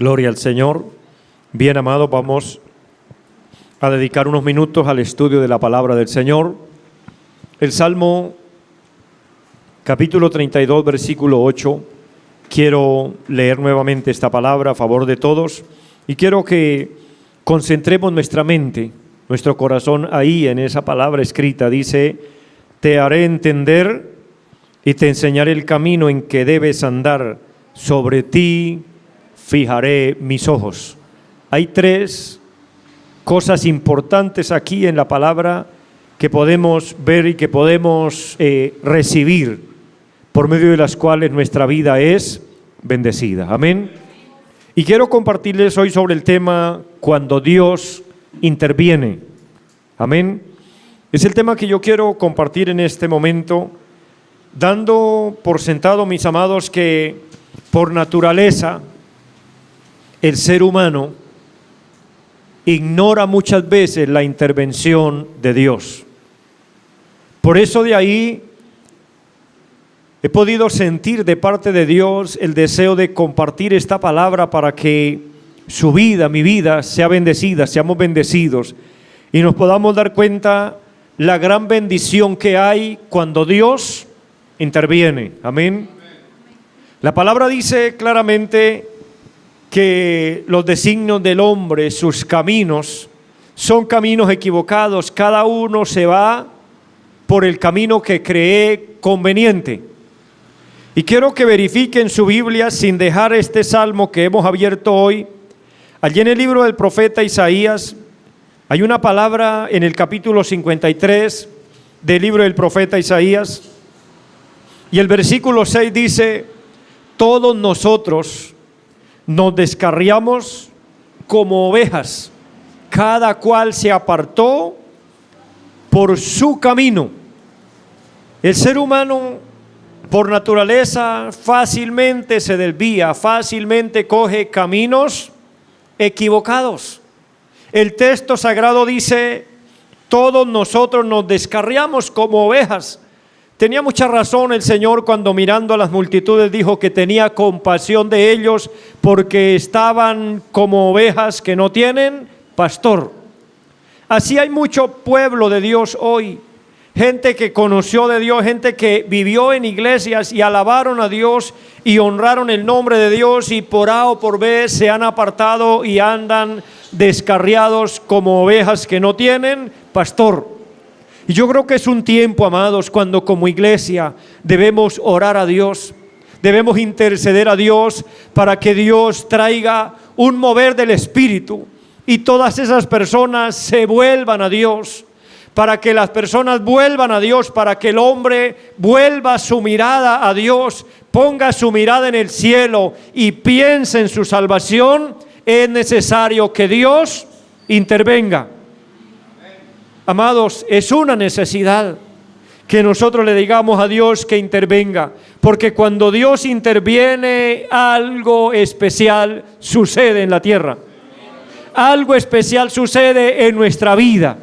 Gloria al Señor. Bien, amados, vamos a dedicar unos minutos al estudio de la palabra del Señor. El Salmo capítulo 32, versículo 8. Quiero leer nuevamente esta palabra a favor de todos y quiero que concentremos nuestra mente, nuestro corazón ahí en esa palabra escrita. Dice: te haré entender y te enseñaré el camino en que debes andar, sobre ti fijaré mis ojos. Hay tres cosas importantes aquí en la palabra que podemos ver y que podemos recibir, por medio de las cuales nuestra vida es bendecida. Amén. Y quiero compartirles hoy sobre el tema cuando Dios interviene. Amén. Es el tema que yo quiero compartir en este momento, dando por sentado, mis amados, que por naturaleza el ser humano ignora muchas veces la intervención de Dios. Por eso de ahí he podido sentir de parte de Dios el deseo de compartir esta palabra para que su vida, mi vida, sea bendecida, seamos bendecidos y nos podamos dar cuenta la gran bendición que hay cuando Dios interviene. Amén. La palabra dice claramente que los designios del hombre, sus caminos, son caminos equivocados. Cada uno se va por el camino que cree conveniente. Y quiero que verifiquen su Biblia sin dejar este salmo que hemos abierto hoy. Allí en el libro del profeta Isaías hay una palabra en el capítulo 53 del libro del profeta Isaías. Y el versículo 6 dice: todos nosotros nos descarriamos como ovejas, cada cual se apartó por su camino. El ser humano por naturaleza fácilmente se desvía, fácilmente coge caminos equivocados. El texto sagrado dice: todos nosotros nos descarriamos como ovejas. Tenía mucha razón el Señor cuando, mirando a las multitudes, dijo que tenía compasión de ellos porque estaban como ovejas que no tienen pastor. Así hay mucho pueblo de Dios hoy, gente que conoció de Dios, gente que vivió en iglesias y alabaron a Dios y honraron el nombre de Dios, y por A o por B se han apartado y andan descarriados como ovejas que no tienen pastor. Y yo creo que es un tiempo, amados, cuando como iglesia debemos orar a Dios, debemos interceder a Dios para que Dios traiga un mover del Espíritu y todas esas personas se vuelvan a Dios, para que las personas vuelvan a Dios, para que el hombre vuelva su mirada a Dios, ponga su mirada en el cielo y piense en su salvación. Es necesario que Dios intervenga. Amados, es una necesidad que nosotros le digamos a Dios que intervenga, porque cuando Dios interviene, algo especial sucede en la tierra. Algo especial sucede en nuestra vida.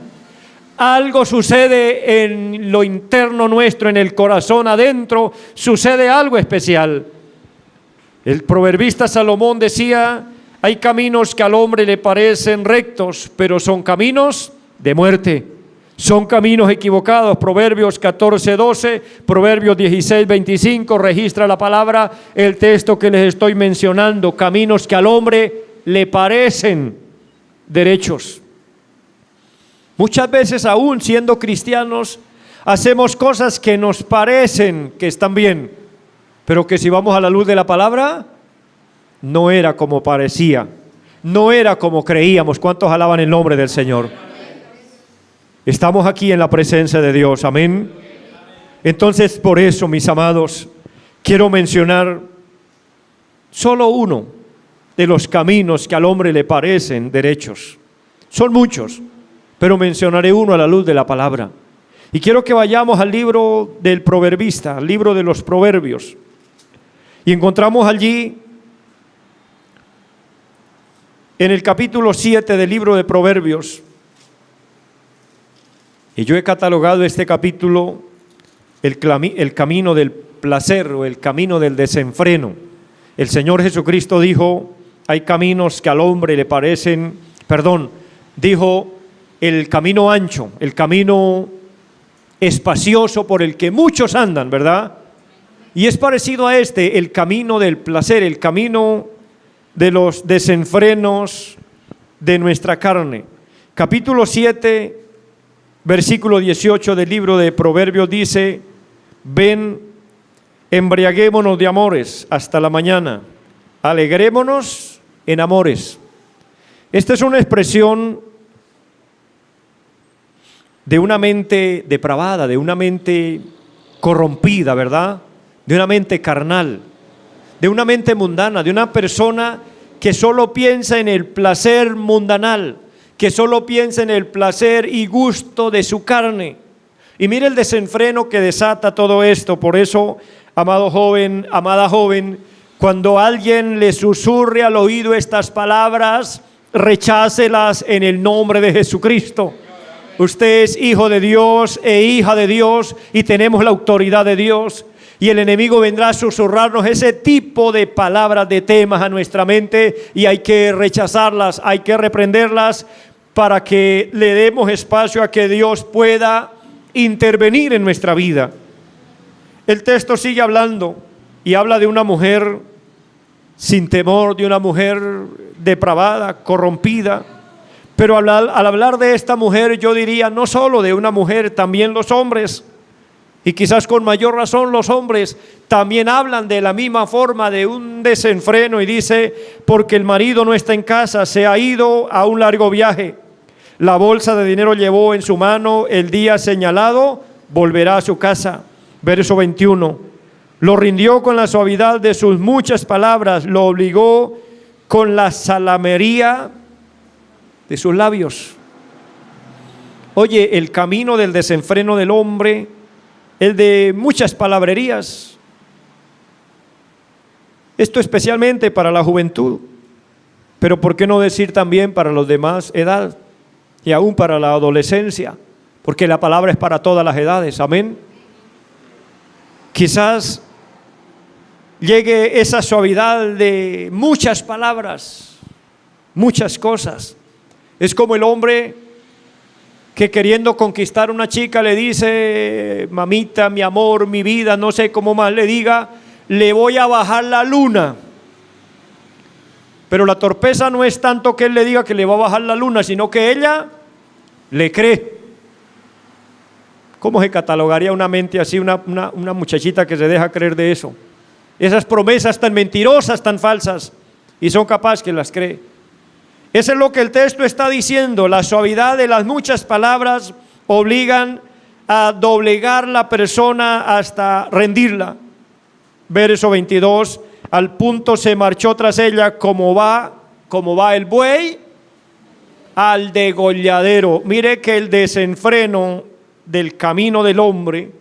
Algo sucede en lo interno nuestro, en el corazón adentro, sucede algo especial. El proverbista Salomón decía: hay caminos que al hombre le parecen rectos, pero son caminos de muerte. Son caminos equivocados. Proverbios 14:12, Proverbios 16:25 registra la palabra, el texto que les estoy mencionando. Caminos que al hombre le parecen derechos. Muchas veces, aún siendo cristianos, hacemos cosas que nos parecen que están bien, pero que si vamos a la luz de la palabra, no era como parecía, no era como creíamos. ¿Cuántos alaban el nombre del Señor? Estamos aquí en la presencia de Dios, amén. Entonces, por eso, mis amados, quiero mencionar solo uno de los caminos que al hombre le parecen derechos. Son muchos, pero mencionaré uno a la luz de la palabra. Y quiero que vayamos al libro del proverbista, al libro de los Proverbios. Y encontramos allí, en el capítulo 7 del libro de Proverbios, y yo he catalogado este capítulo el camino del placer o el camino del desenfreno. El Señor Jesucristo dijo: Hay caminos que al hombre le parecen, dijo el camino ancho, el camino espacioso por el que muchos andan, ¿verdad? Y es parecido a este, el camino del placer, el camino de los desenfrenos de nuestra carne. Capítulo 7, versículo 18 del libro de Proverbios dice: ven, embriaguémonos de amores hasta la mañana, alegrémonos en amores. Esta es una expresión de una mente depravada, de una mente corrompida, ¿verdad? De una mente carnal, de una mente mundana, de una persona que solo piensa en el placer mundanal, que solo piensa en el placer y gusto de su carne. Y mire el desenfreno que desata todo esto. Por eso, amado joven, amada joven, cuando alguien le susurre al oído estas palabras, rechácelas en el nombre de Jesucristo. Usted es hijo de Dios e hija de Dios y tenemos la autoridad de Dios. Y el enemigo vendrá a susurrarnos ese tipo de palabras, de temas a nuestra mente, y hay que rechazarlas, hay que reprenderlas para que le demos espacio a que Dios pueda intervenir en nuestra vida. El texto sigue hablando y habla de una mujer sin temor, de una mujer depravada, corrompida. Pero al hablar de esta mujer, yo diría no solo de una mujer, también los hombres. Y quizás con mayor razón los hombres también hablan de la misma forma de un desenfreno y dice: porque el marido no está en casa, se ha ido a un largo viaje. La bolsa de dinero llevó en su mano, el día señalado volverá a su casa. Verso 21. Lo rindió con la suavidad de sus muchas palabras, lo obligó con la salamería de sus labios. Oye, el camino del desenfreno del hombre, el de muchas palabrerías. Esto especialmente para la juventud, pero ¿por qué no decir también para los demás edad y aún para la adolescencia? Porque la palabra es para todas las edades, amén. Quizás llegue esa suavidad de muchas palabras, muchas cosas. Es como el hombre que queriendo conquistar a una chica le dice: mamita, mi amor, mi vida, no sé cómo más le diga, le voy a bajar la luna. Pero la torpeza no es tanto que él le diga que le va a bajar la luna, sino que ella le cree. ¿Cómo se catalogaría una mente así, una muchachita que se deja creer de eso? Esas promesas tan mentirosas, tan falsas, y son capaces que las cree. Eso es lo que el texto está diciendo. La suavidad de las muchas palabras obligan a doblegar la persona hasta rendirla. Verso 22, al punto se marchó tras ella como va el buey al degolladero. Mire que el desenfreno del camino del hombre,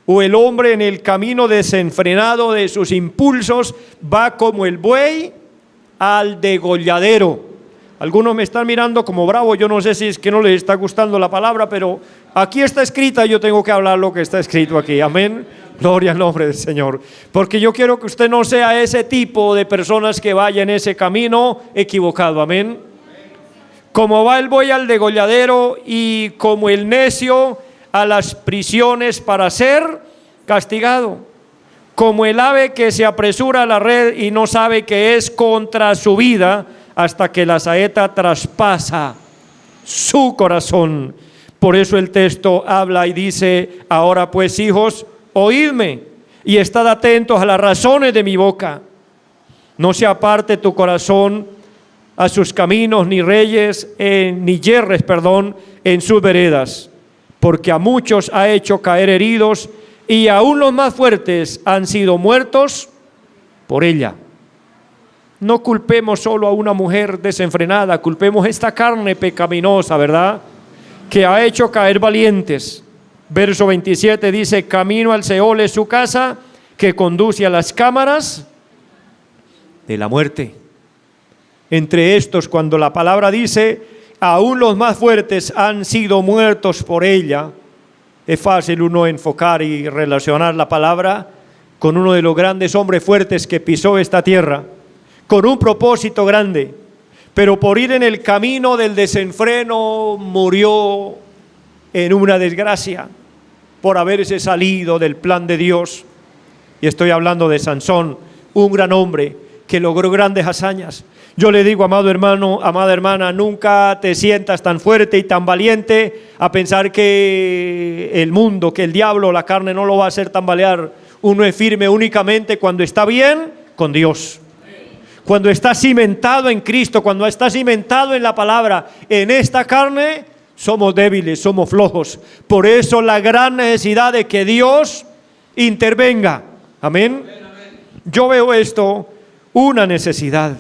o el hombre en el camino desenfrenado de sus impulsos, va como el buey al degolladero. Algunos me están mirando como bravo, yo no sé si es que no les está gustando la palabra, pero aquí está escrita, yo tengo que hablar lo que está escrito aquí, amén, gloria al nombre del Señor, porque yo quiero que usted no sea ese tipo de personas que vaya en ese camino equivocado, amén. Como va el buey al degolladero y como el necio a las prisiones para ser castigado, como el ave que se apresura a la red y no sabe que es contra su vida, hasta que la saeta traspasa su corazón. Por eso el texto habla y dice: ahora pues, hijos, oídme y estad atentos a las razones de mi boca. No se aparte tu corazón a sus caminos, ni yerres, en sus veredas, porque a muchos ha hecho caer heridos, y aún los más fuertes han sido muertos por ella. No culpemos solo a una mujer desenfrenada, culpemos esta carne pecaminosa, ¿verdad?, que ha hecho caer valientes. Verso 27 dice: camino al Seol es su casa, que conduce a las cámaras de la muerte. Entre estos, cuando la palabra dice: aún los más fuertes han sido muertos por ella, es fácil uno enfocar y relacionar la palabra con uno de los grandes hombres fuertes que pisó esta tierra, con un propósito grande, pero por ir en el camino del desenfreno murió en una desgracia por haberse salido del plan de Dios. Y estoy hablando de Sansón, un gran hombre que logró grandes hazañas. Yo le digo, amado hermano, amada hermana, nunca te sientas tan fuerte y tan valiente a pensar que el mundo, que el diablo, la carne no lo va a hacer tambalear. Uno es firme únicamente cuando está bien con Dios. Cuando está cimentado en Cristo, cuando está cimentado en la palabra. En esta carne somos débiles, somos flojos. Por eso la gran necesidad de que Dios intervenga. Amén. Yo veo esto, una necesidad.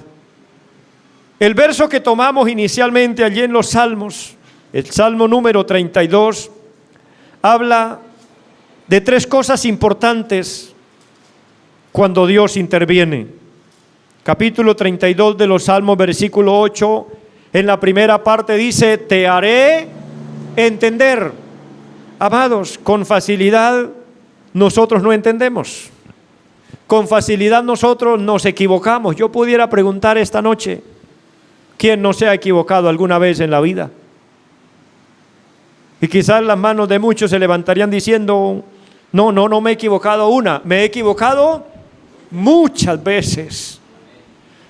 El verso que tomamos inicialmente allí en los Salmos, el Salmo número 32, habla de tres cosas importantes cuando Dios interviene. Capítulo 32 de los Salmos, versículo 8, en la primera parte dice, te haré entender. Amados, con facilidad nosotros no entendemos. Con facilidad nosotros nos equivocamos. Yo pudiera preguntar esta noche, ¿quién no se ha equivocado alguna vez en la vida? Y quizás las manos de muchos se levantarían diciendo, no me he equivocado una, me he equivocado muchas veces.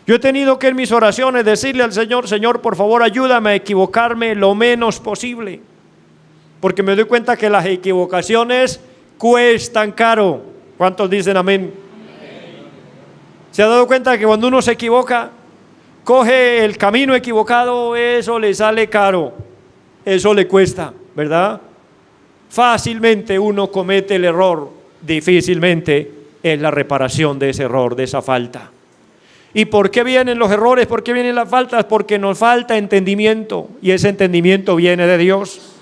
Yo he tenido que en mis oraciones decirle al Señor, Señor, por favor ayúdame a equivocarme lo menos posible, porque me doy cuenta que las equivocaciones cuestan caro. ¿Cuántos dicen amén? ¿Se ha dado cuenta que cuando uno se equivoca, coge el camino equivocado, eso le sale caro, eso le cuesta, ¿verdad? Fácilmente uno comete el error, difícilmente es la reparación de ese error, de esa falta. ¿Y por qué vienen los errores? ¿Por qué vienen las faltas? Porque nos falta entendimiento, y ese entendimiento viene de Dios.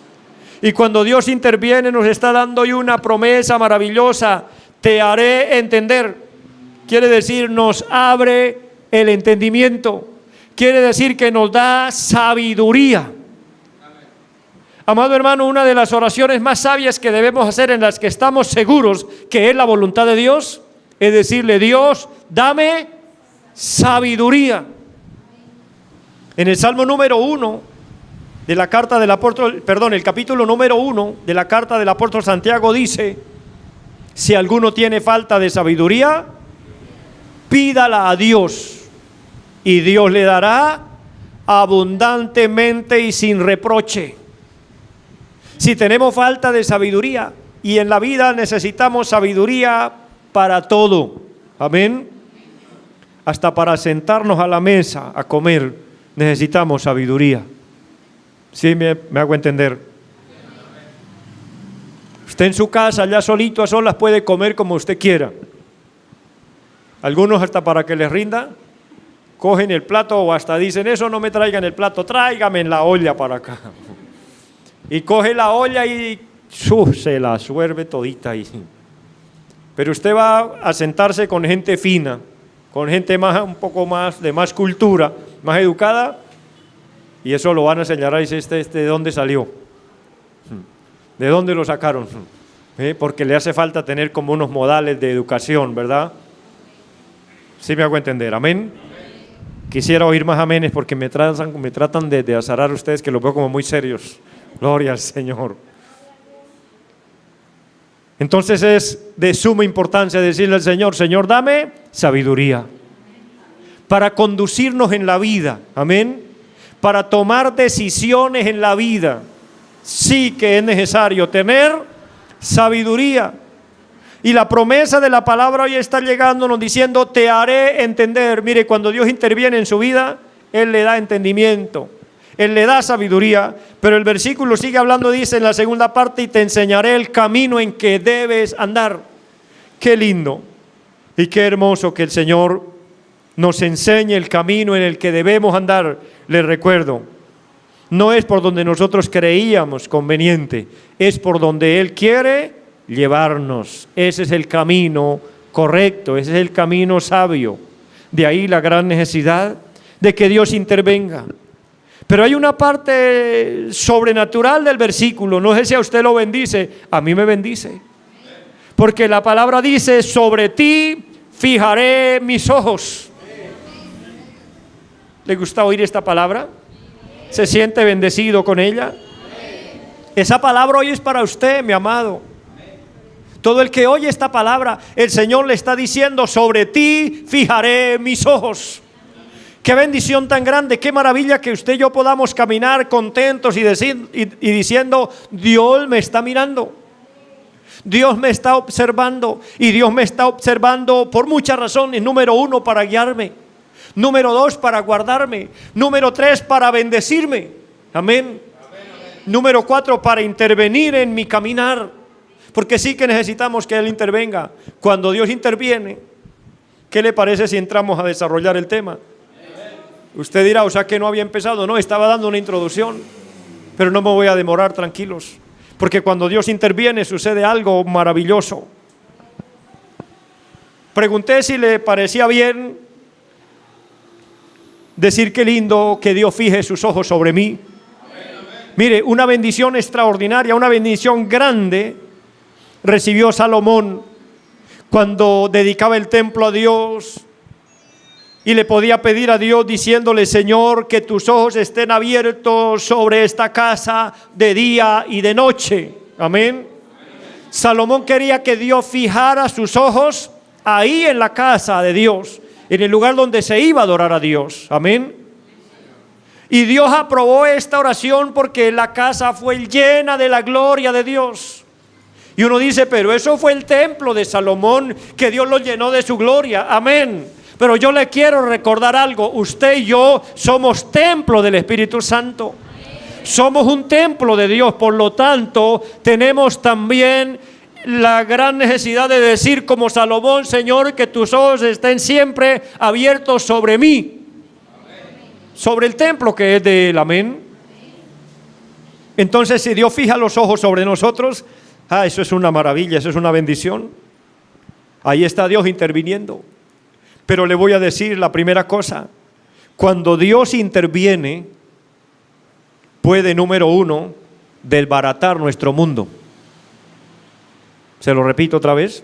Y cuando Dios interviene nos está dando hoy una promesa maravillosa, te haré entender. Quiere decir, nos abre el entendimiento. Quiere decir que nos da sabiduría. Amado hermano, una de las oraciones más sabias que debemos hacer, en las que estamos seguros que es la voluntad de Dios, es decirle, Dios, dame sabiduría. En el Salmo número 1 de la carta del apóstol, el capítulo número 1 de la carta del apóstol Santiago dice, si alguno tiene falta de sabiduría, pídala a Dios, y Dios le dará abundantemente y sin reproche. Si tenemos falta de sabiduría, y en la vida necesitamos sabiduría para todo, amén, hasta para sentarnos a la mesa a comer necesitamos sabiduría. ¿Sí me hago entender? Usted en su casa, allá solito, a solas, puede comer como usted quiera. Algunos hasta para que les rinda, cogen el plato o hasta dicen, eso no me traigan el plato, tráigame en la olla para acá. Y coge la olla y se la suerve todita ahí. Pero usted va a sentarse con gente fina, con gente un poco más, de más cultura, más educada, y eso lo van a señalar y dice, ¿de dónde salió? ¿De dónde lo sacaron? Porque le hace falta tener como unos modales de educación, ¿verdad? ¿Sí me hago entender? ¿Amén? Quisiera oír más aménes porque me tratan de azarar ustedes, que los veo como muy serios. Gloria al Señor. Entonces es de suma importancia decirle al Señor, Señor, dame sabiduría para conducirnos en la vida, amén, para tomar decisiones en la vida. Sí que es necesario tener sabiduría. Y la promesa de la palabra hoy está llegándonos diciendo, te haré entender. Mire, cuando Dios interviene en su vida, Él le da entendimiento, Él le da sabiduría. Pero el versículo sigue hablando, dice en la segunda parte, y te enseñaré el camino en que debes andar. Qué lindo y qué hermoso que el Señor nos enseñe el camino en el que debemos andar. Les recuerdo, no es por donde nosotros creíamos conveniente, es por donde Él quiere llevarnos. Ese es el camino correcto, ese es el camino sabio. De ahí la gran necesidad de que Dios intervenga. Pero hay una parte sobrenatural del versículo, no sé si a usted lo bendice, a mí me bendice. Porque la palabra dice, sobre ti fijaré mis ojos. ¿Le gusta oír esta palabra? ¿Se siente bendecido con ella? Esa palabra hoy es para usted, mi amado. Todo el que oye esta palabra, el Señor le está diciendo: sobre ti fijaré mis ojos. Qué bendición tan grande, qué maravilla que usted y yo podamos caminar contentos y diciendo: Dios me está mirando, Dios me está observando, y Dios me está observando por muchas razones. Número 1, para guiarme. Número 2, para guardarme. Número 3, para bendecirme. Amén. Número 4, para intervenir en mi caminar. Porque sí que necesitamos que Él intervenga. Cuando Dios interviene, ¿qué le parece si entramos a desarrollar el tema? Usted dirá: o sea que no había empezado. No, estaba dando una introducción. Pero no me voy a demorar, tranquilos. Porque cuando Dios interviene sucede algo maravilloso. Pregunté si le parecía bien decir: qué lindo que Dios fije sus ojos sobre mí. Mire, una bendición extraordinaria, una bendición grande recibió Salomón cuando dedicaba el templo a Dios y le podía pedir a Dios diciéndole: Señor, que tus ojos estén abiertos sobre esta casa de día y de noche. Amén. Salomón quería que Dios fijara sus ojos ahí en la casa de Dios, en el lugar donde se iba a adorar a Dios. Amén. Y Dios aprobó esta oración porque la casa fue llena de la gloria de Dios. Y uno dice: pero eso fue el templo de Salomón, que Dios lo llenó de su gloria. Amén. Pero yo le quiero recordar algo: usted y yo somos templo del Espíritu Santo. Somos un templo de Dios. Por lo tanto, tenemos también la gran necesidad de decir como Salomón: Señor, que tus ojos estén siempre abiertos sobre mí, sobre el templo que es de Él. Amén. Entonces, si Dios fija los ojos sobre nosotros, eso es una maravilla, eso es una bendición. Ahí está Dios interviniendo. Pero le voy a decir la primera cosa: cuando Dios interviene, puede, número 1, desbaratar nuestro mundo. Se lo repito otra vez.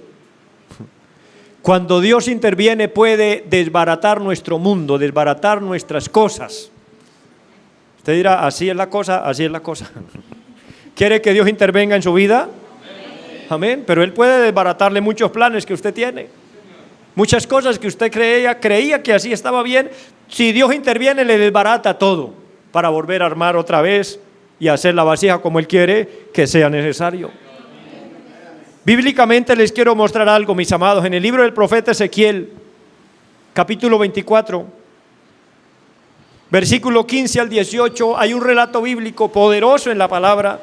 Cuando Dios interviene, puede desbaratar nuestro mundo, desbaratar nuestras cosas. Usted dirá: así es la cosa, así es la cosa. ¿Quiere que Dios intervenga en su vida? Amén. Pero Él puede desbaratarle muchos planes que usted tiene, muchas cosas que usted creía que así estaba bien. Si Dios interviene, le desbarata todo para volver a armar otra vez y hacer la vasija como Él quiere que sea necesario. Bíblicamente les quiero mostrar algo, mis amados. En el libro del profeta Ezequiel, capítulo 24, versículo 15 al 18, hay un relato bíblico poderoso en la palabra,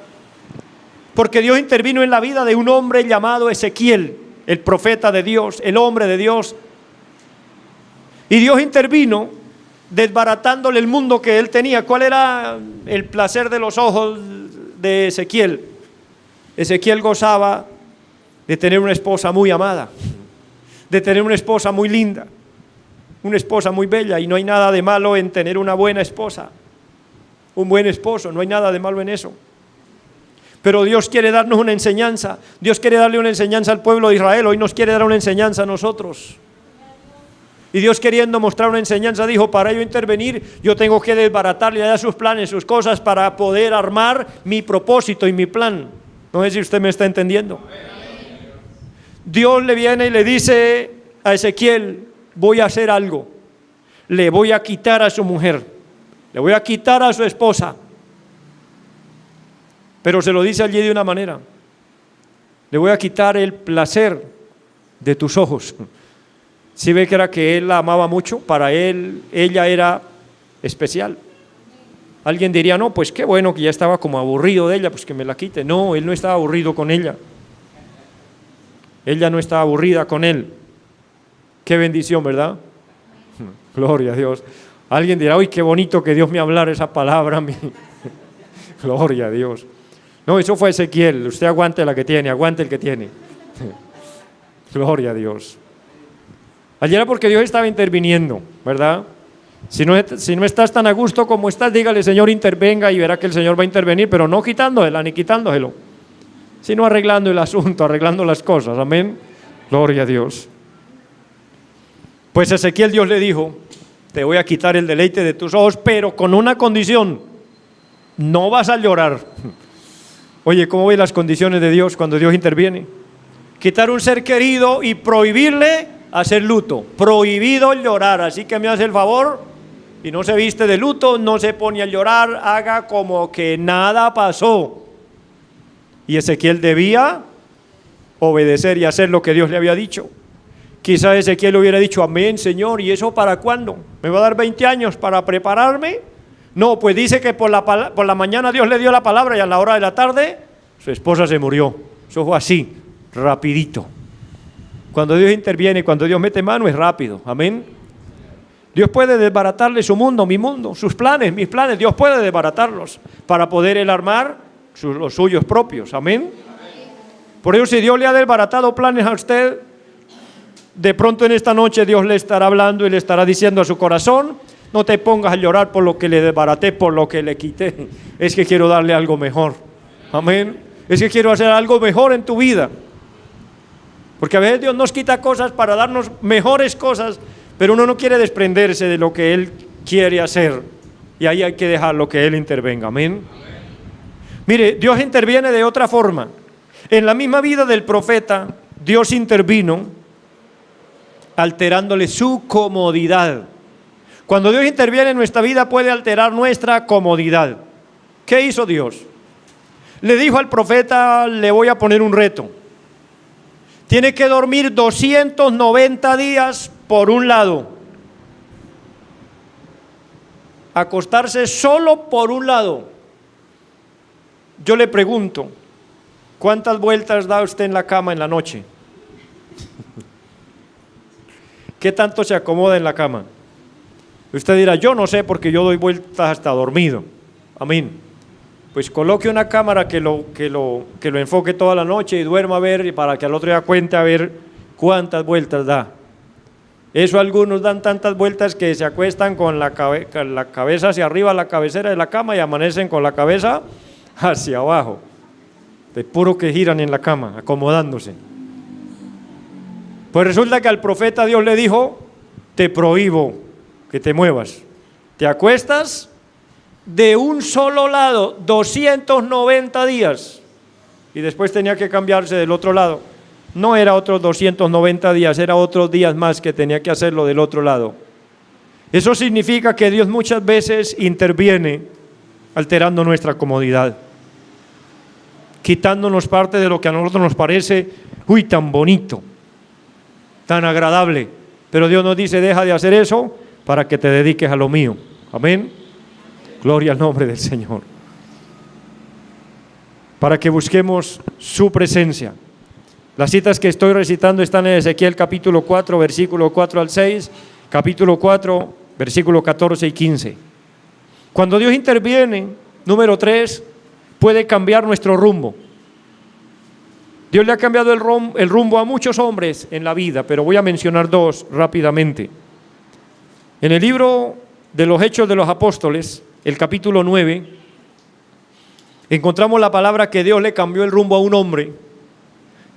porque Dios intervino en la vida de un hombre llamado Ezequiel, el profeta de Dios, el hombre de Dios. Y Dios intervino desbaratándole el mundo que él tenía. ¿Cuál era el placer de los ojos de Ezequiel? Ezequiel gozaba de tener una esposa muy amada, de tener una esposa muy linda, una esposa muy bella. Y no hay nada de malo en tener una buena esposa, un buen esposo, no hay nada de malo en eso. Pero Dios quiere darnos una enseñanza. Dios quiere darle una enseñanza al pueblo de Israel. Hoy nos quiere dar una enseñanza a nosotros. Y Dios, queriendo mostrar una enseñanza, dijo: para yo intervenir, yo tengo que desbaratarle allá sus planes, sus cosas, para poder armar mi propósito y mi plan. No sé si usted me está entendiendo. Dios le viene y le dice a Ezequiel: voy a hacer algo. Le voy a quitar a su mujer, le voy a quitar a su esposa. Pero se lo dice allí de una manera: le voy a quitar el placer de tus ojos. ¿Sí ve que era que él la amaba mucho? Para él, ella era especial. Alguien diría: no, pues qué bueno que ya estaba como aburrido de ella, pues que me la quite. No, él no estaba aburrido con ella. Ella no estaba aburrida con él. Qué bendición, ¿verdad? Gloria a Dios. Alguien dirá: uy, qué bonito que Dios me hablara esa palabra a mí. Gloria a Dios. No, eso fue Ezequiel. Usted aguante la que tiene, aguante el que tiene. Gloria a Dios. Ayer era porque Dios estaba interviniendo, ¿verdad? Si no estás tan a gusto como estás, dígale: Señor, intervenga, y verá que el Señor va a intervenir, pero no quitándosela ni quitándoselo, sino arreglando el asunto, arreglando las cosas. Amén. Gloria a Dios. Pues Ezequiel, Dios le dijo: te voy a quitar el deleite de tus ojos, pero con una condición: no vas a llorar. Oye, ¿cómo ves las condiciones de Dios cuando Dios interviene? Quitar un ser querido y prohibirle hacer luto, prohibido llorar. Así que me hace el favor y no se viste de luto, no se pone a llorar, haga como que nada pasó. Y Ezequiel debía obedecer y hacer lo que Dios le había dicho. Quizá Ezequiel hubiera dicho: amén, Señor, ¿y eso para cuándo? ¿Me va a dar 20 años para prepararme? No, pues dice que por la mañana Dios le dio la palabra y a la hora de la tarde su esposa se murió. Eso fue así, rapidito. Cuando Dios interviene, cuando Dios mete mano, es rápido. Amén. Dios puede desbaratarle su mundo, mi mundo, sus planes, mis planes. Dios puede desbaratarlos para poder él armar los suyos propios. Amén. Por eso, si Dios le ha desbaratado planes a usted, de pronto en esta noche Dios le estará hablando y le estará diciendo a su corazón: no te pongas a llorar por lo que le desbaraté, por lo que le quité. Es que quiero darle algo mejor. Amén. Es que quiero hacer algo mejor en tu vida. Porque a veces Dios nos quita cosas para darnos mejores cosas, pero uno no quiere desprenderse de lo que Él quiere hacer. Y ahí hay que dejarlo que Él intervenga. Amén. Mire, Dios interviene de otra forma. En la misma vida del profeta, Dios intervino alterándole su comodidad. Cuando Dios interviene en nuestra vida, puede alterar nuestra comodidad. ¿Qué hizo Dios? Le dijo al profeta: le voy a poner un reto. Tiene que dormir 290 días por un lado. Acostarse solo por un lado. Yo le pregunto: ¿cuántas vueltas da usted en la cama en la noche? ¿Qué tanto se acomoda en la cama? Usted dirá: yo no sé, porque yo doy vueltas hasta dormido. Amén. Pues coloque una cámara que lo enfoque toda la noche y duerma a ver, para que al otro día cuente a ver cuántas vueltas da. Eso algunos dan tantas vueltas que se acuestan con la cabeza hacia arriba, la cabecera de la cama, y amanecen con la cabeza hacia abajo. De puro que giran en la cama, acomodándose. Pues resulta que al profeta Dios le dijo: te prohíbo que te muevas. Te acuestas de un solo lado 290 días. Y después tenía que cambiarse del otro lado. No era otros 290 días, era otros días más que tenía que hacerlo del otro lado. Eso significa que Dios muchas veces interviene alterando nuestra comodidad, quitándonos parte de lo que a nosotros nos parece tan bonito, tan agradable. Pero Dios nos dice: deja de hacer eso para que te dediques a lo mío. Amén. Gloria al nombre del Señor. Para que busquemos su presencia. Las citas que estoy recitando están en Ezequiel capítulo 4, versículo 4 al 6, capítulo 4, versículo 14 y 15. Cuando Dios interviene, número 3, puede cambiar nuestro rumbo. Dios le ha cambiado el rumbo a muchos hombres en la vida, pero voy a mencionar dos rápidamente. En el libro de los Hechos de los Apóstoles, el capítulo 9, encontramos la palabra que Dios le cambió el rumbo a un hombre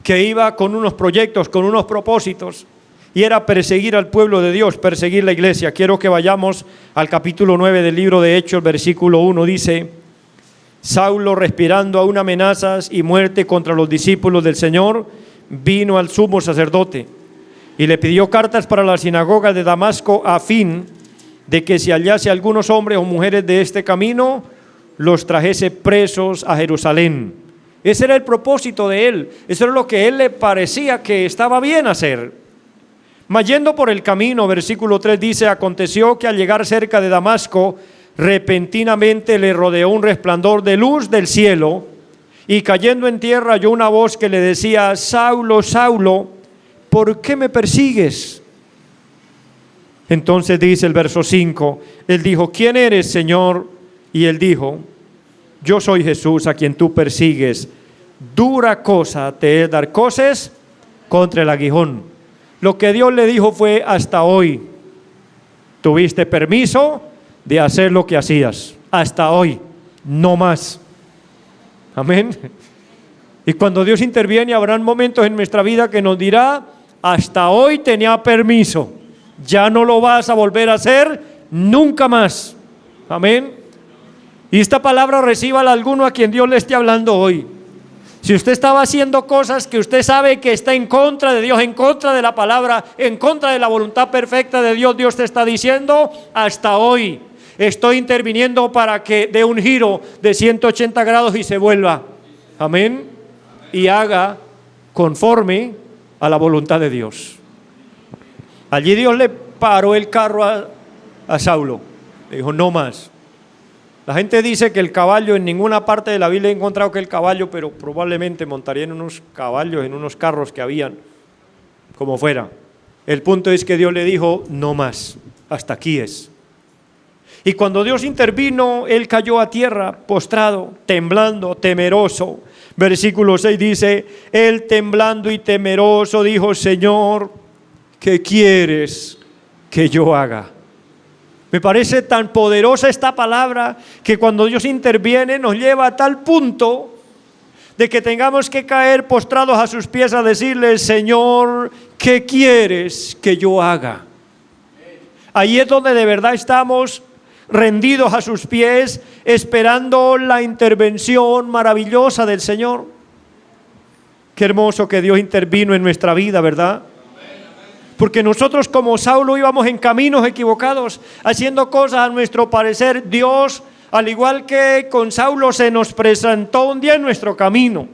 que iba con unos proyectos, con unos propósitos, y era perseguir al pueblo de Dios, perseguir la iglesia. Quiero que vayamos al capítulo 9 del libro de Hechos, versículo 1, dice: Saulo, respirando aún amenazas y muerte contra los discípulos del Señor, vino al sumo sacerdote y le pidió cartas para la sinagoga de Damasco, a fin de que si hallase algunos hombres o mujeres de este camino, los trajese presos a Jerusalén. Ese era el propósito de él, eso era lo que a él le parecía que estaba bien hacer. Mas yendo por el camino, versículo 3 dice: aconteció que al llegar cerca de Damasco, repentinamente le rodeó un resplandor de luz del cielo, y cayendo en tierra oyó una voz que le decía: Saulo, Saulo, ¿por qué me persigues? Entonces dice el verso 5, él dijo: ¿quién eres, Señor? Y él dijo: yo soy Jesús a quien tú persigues. Dura cosa te es dar coces contra el aguijón. Lo que Dios le dijo fue: hasta hoy tuviste permiso de hacer lo que hacías, hasta hoy, no más. Amén. Y cuando Dios interviene, habrán momentos en nuestra vida que nos dirá: hasta hoy tenía permiso, ya no lo vas a volver a hacer nunca más. Amén. Y esta palabra recíbala alguno a quien Dios le esté hablando hoy. Si usted estaba haciendo cosas que usted sabe que está en contra de Dios, en contra de la palabra, en contra de la voluntad perfecta de Dios, Dios te está diciendo, hasta hoy estoy interviniendo para que dé un giro de 180 grados y se vuelva. Amén. Y haga conforme a la voluntad de Dios. Allí Dios le paró el carro a Saulo. Le dijo, no más. La gente dice que el caballo, en ninguna parte de la Biblia he encontrado que el caballo, pero probablemente montaría en unos caballos, en unos carros que habían, como fuera. El punto es que Dios le dijo, no más, hasta aquí es. Y cuando Dios intervino, él cayó a tierra, postrado, temblando, temeroso. Versículo 6 dice, él temblando y temeroso dijo, Señor, ¿qué quieres que yo haga? Me parece tan poderosa esta palabra que cuando Dios interviene nos lleva a tal punto de que tengamos que caer postrados a sus pies a decirle, Señor, ¿qué quieres que yo haga? Ahí es donde de verdad estamos rendidos a sus pies, esperando la intervención maravillosa del Señor. Qué hermoso que Dios intervino en nuestra vida, ¿verdad? Porque nosotros como Saulo íbamos en caminos equivocados, haciendo cosas a nuestro parecer. Dios, al igual que con Saulo, se nos presentó un día en nuestro camino.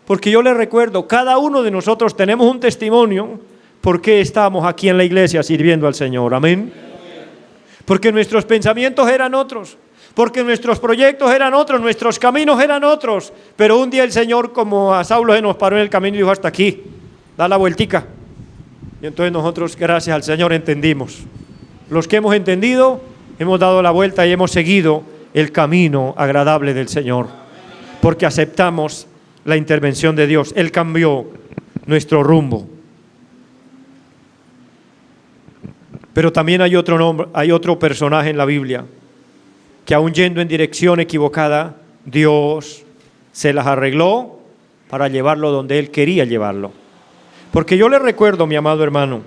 Porque yo le recuerdo, cada uno de nosotros tenemos un testimonio por qué estamos aquí en la iglesia sirviendo al Señor. Amén. Porque nuestros pensamientos eran otros, porque nuestros proyectos eran otros, nuestros caminos eran otros. Pero un día el Señor, como a Saulo, se nos paró en el camino y dijo, hasta aquí, da la vueltica. Y entonces nosotros, gracias al Señor, entendimos. Los que hemos entendido, hemos dado la vuelta y hemos seguido el camino agradable del Señor. Porque aceptamos la intervención de Dios. Él cambió nuestro rumbo. Pero también hay otro personaje en la Biblia que aún yendo en dirección equivocada, Dios se las arregló para llevarlo donde Él quería llevarlo. Porque yo le recuerdo, mi amado hermano,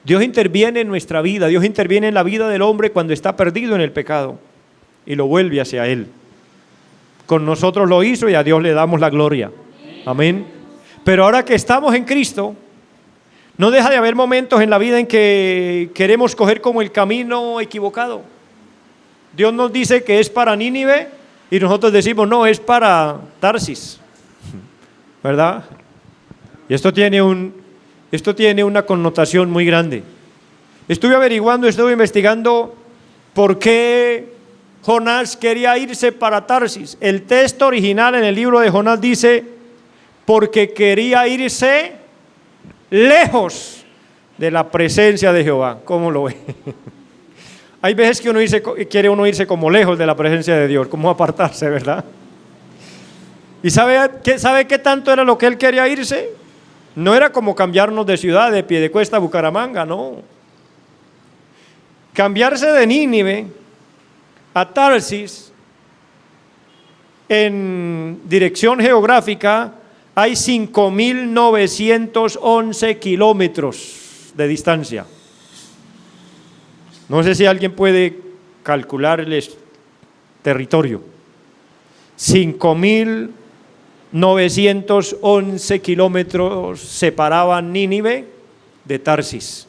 Dios interviene en nuestra vida, Dios interviene en la vida del hombre cuando está perdido en el pecado y lo vuelve hacia Él. Con nosotros lo hizo y a Dios le damos la gloria. Amén. Pero ahora que estamos en Cristo, no deja de haber momentos en la vida en que queremos coger como el camino equivocado. Dios nos dice que es para Nínive y nosotros decimos, no, es para Tarsis, ¿verdad? Y esto tiene una connotación muy grande. Estuve averiguando, estuve investigando por qué Jonás quería irse para Tarsis. El texto original en el libro de Jonás dice, porque quería irse lejos de la presencia de Jehová. ¿Cómo lo ve? Hay veces que quiere uno irse como lejos de la presencia de Dios, como apartarse, ¿verdad? ¿Y sabe qué tanto era lo que él quería irse? No era como cambiarnos de ciudad, de Piedecuesta a Bucaramanga, no. Cambiarse de Nínive a Tarsis, en dirección geográfica, hay 5.911 kilómetros de distancia. No sé si alguien puede calcular el territorio. 5.911 kilómetros separaban Nínive de Tarsis.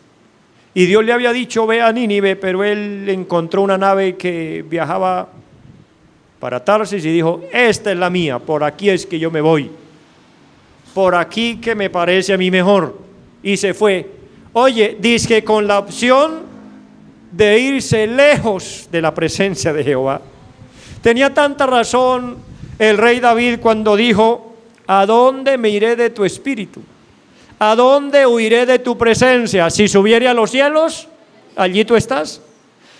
Y Dios le había dicho, ve a Nínive, pero él encontró una nave que viajaba para Tarsis y dijo, esta es la mía, por aquí es que yo me voy. Por aquí que me parece a mí mejor. Y se fue. Oye, dice que con la opción de irse lejos de la presencia de Jehová. Tenía tanta razón el rey David cuando dijo, ¿a dónde me iré de tu espíritu? ¿A dónde huiré de tu presencia? Si subiere a los cielos, allí tú estás.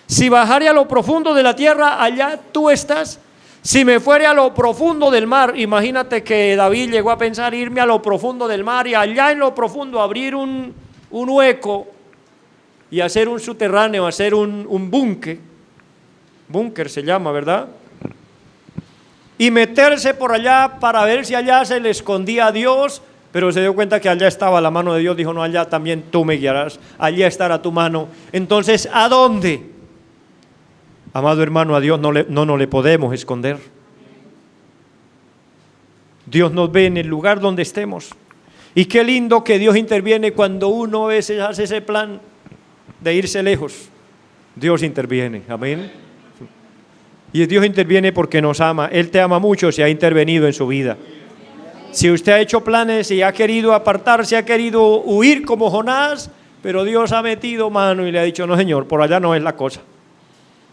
Si bajare a lo profundo de la tierra, allá tú estás. Si me fuere a lo profundo del mar, imagínate que David llegó a pensar irme a lo profundo del mar y allá en lo profundo abrir un hueco y hacer un subterráneo, hacer un búnker se llama, ¿verdad? Y meterse por allá para ver si allá se le escondía a Dios pero se dio cuenta que allá estaba la mano de Dios, dijo, no, allá también tú me guiarás, allá estará tu mano. Entonces, ¿a dónde? Amado hermano, a Dios no le podemos esconder. Dios nos ve en el lugar donde estemos. Y qué lindo que Dios interviene cuando uno a veces hace ese plan de irse lejos. Dios interviene, amén. Y Dios interviene porque nos ama. Él te ama mucho, se ha intervenido en su vida. Si usted ha hecho planes y ha querido apartarse, ha querido huir como Jonás, pero Dios ha metido mano y le ha dicho, no señor, por allá no es la cosa.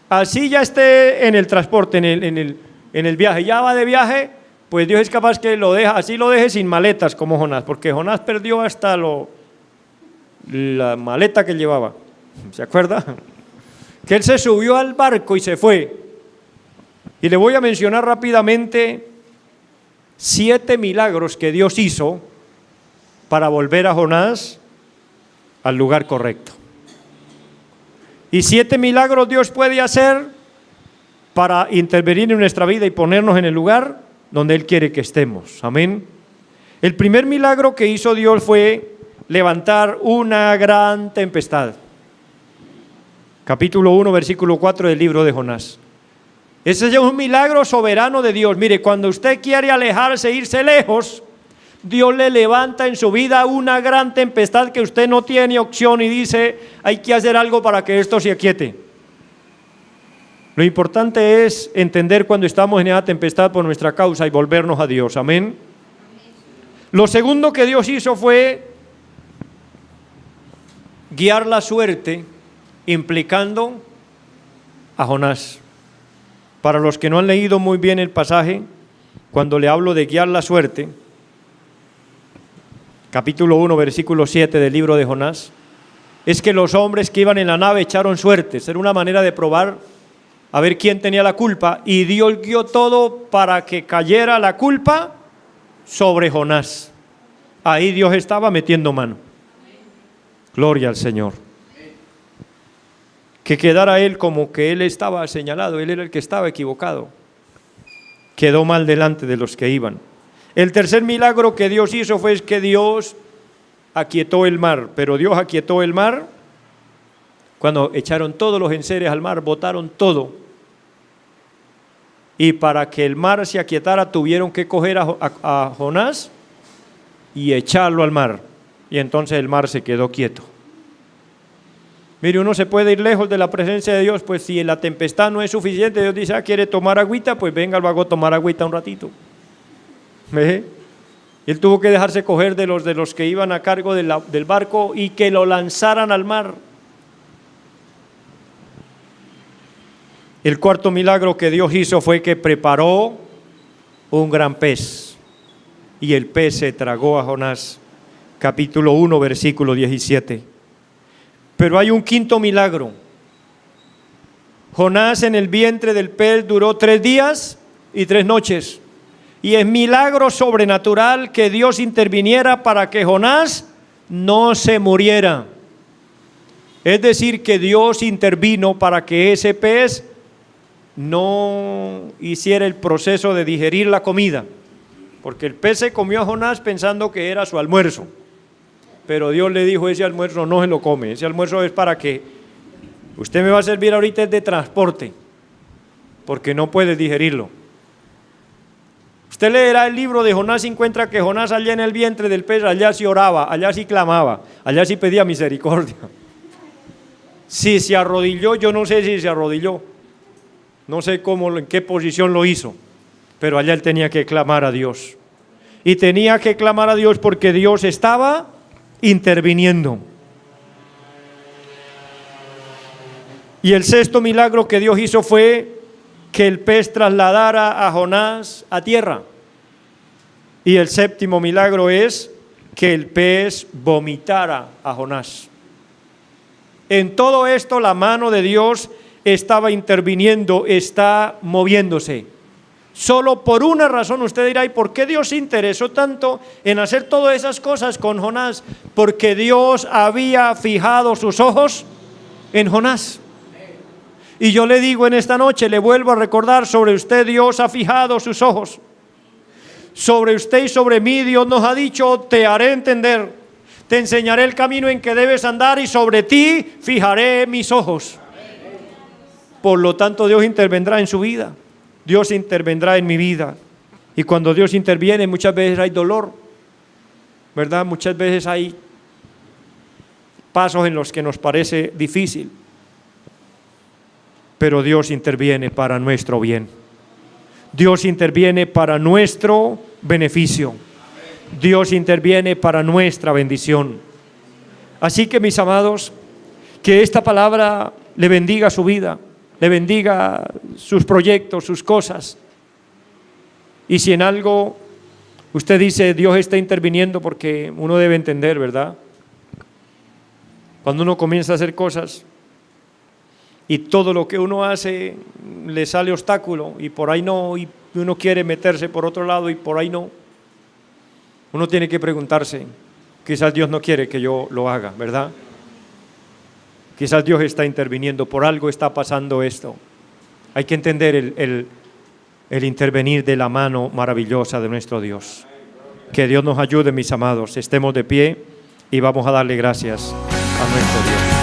Así ya esté en el transporte, en el viaje, ya va de viaje, pues Dios es capaz que lo deja, así lo deje sin maletas como Jonás, porque Jonás perdió hasta la maleta que llevaba. ¿Se acuerda? Que él se subió al barco y se fue. Y le voy a mencionar rápidamente 7 milagros que Dios hizo para volver a Jonás al lugar correcto. Y 7 milagros Dios puede hacer para intervenir en nuestra vida y ponernos en el lugar donde Él quiere que estemos. Amén. El primer milagro que hizo Dios fue levantar una gran tempestad. Capítulo 1, versículo 4 del libro de Jonás. Ese es un milagro soberano de Dios. Mire, cuando usted quiere alejarse, irse lejos, Dios le levanta en su vida una gran tempestad que usted no tiene opción y dice, hay que hacer algo para que esto se aquiete. Lo importante es entender cuando estamos en esa tempestad por nuestra causa y volvernos a Dios. Amén. Lo segundo que Dios hizo fue guiar la suerte, implicando a Jonás. Para los que no han leído muy bien el pasaje, cuando le hablo de guiar la suerte, capítulo 1, versículo 7 del libro de Jonás, es que los hombres que iban en la nave echaron suertes. Era una manera de probar a ver quién tenía la culpa, y Dios guió todo para que cayera la culpa sobre Jonás. Ahí Dios estaba metiendo mano. Gloria al Señor. Que quedara él como que él estaba señalado, él era el que estaba equivocado. Quedó mal delante de los que iban. El tercer milagro que Dios hizo fue que Dios aquietó el mar, pero Dios aquietó el mar cuando echaron todos los enseres al mar, botaron todo. Y para que el mar se aquietara tuvieron que coger a Jonás y echarlo al mar. Y entonces el mar se quedó quieto. Mire, uno se puede ir lejos de la presencia de Dios, pues si la tempestad no es suficiente, Dios dice, quiere tomar agüita, pues venga al vago a tomar agüita un ratito. ¿Ve? Él tuvo que dejarse coger de los que iban a cargo del barco y que lo lanzaran al mar. El cuarto milagro que Dios hizo fue que preparó un gran pez y el pez se tragó a Jonás. Capítulo 1, versículo 17. Pero hay un quinto milagro. Jonás en el vientre del pez duró 3 días y 3 noches. Y es milagro sobrenatural que Dios interviniera para que Jonás no se muriera. Es decir, que Dios intervino para que ese pez no hiciera el proceso de digerir la comida, porque el pez se comió a Jonás pensando que era su almuerzo, pero Dios le dijo, ese almuerzo no se lo come, ese almuerzo es para que usted me va a servir ahorita es de transporte, porque no puede digerirlo. Usted leerá el libro de Jonás y encuentra que Jonás allá en el vientre del pez, allá sí oraba, allá sí clamaba, allá sí pedía misericordia. Si se arrodilló, yo no sé si se arrodilló, no sé cómo, en qué posición lo hizo, pero allá él tenía que clamar a Dios. Y tenía que clamar a Dios porque Dios estaba interviniendo. Y el sexto milagro que Dios hizo fue que el pez trasladara a Jonás a tierra. Y el séptimo milagro es que el pez vomitara a Jonás. En todo esto la mano de Dios estaba interviniendo, está moviéndose. Solo por una razón usted dirá, ¿y por qué Dios se interesó tanto en hacer todas esas cosas con Jonás? Porque Dios había fijado sus ojos en Jonás. Y yo le digo en esta noche, le vuelvo a recordar, sobre usted Dios ha fijado sus ojos. sobre usted y sobre mí, Dios nos ha dicho: te haré entender, te enseñaré el camino en que debes andar y sobre ti fijaré mis ojos. Por lo tanto, Dios intervendrá en su vida, Dios intervendrá en mi vida. Y cuando Dios interviene, muchas veces hay dolor, ¿verdad? Muchas veces hay pasos en los que nos parece difícil, pero Dios interviene para nuestro bien. Dios interviene para nuestro beneficio. Dios interviene para nuestra bendición. Así que, mis amados, que esta palabra le bendiga su vida, le bendiga sus proyectos, sus cosas. Y si en algo usted dice: Dios está interviniendo, porque uno debe entender, ¿verdad? Cuando uno comienza a hacer cosas y todo lo que uno hace le sale obstáculo y por ahí no, y uno quiere meterse por otro lado y por ahí no, uno tiene que preguntarse: quizás Dios no quiere que yo lo haga, ¿verdad? Quizás Dios está interviniendo, por algo está pasando esto. Hay que entender el intervenir de la mano maravillosa de nuestro Dios. Que Dios nos ayude, mis amados. Estemos de pie y vamos a darle gracias a nuestro Dios.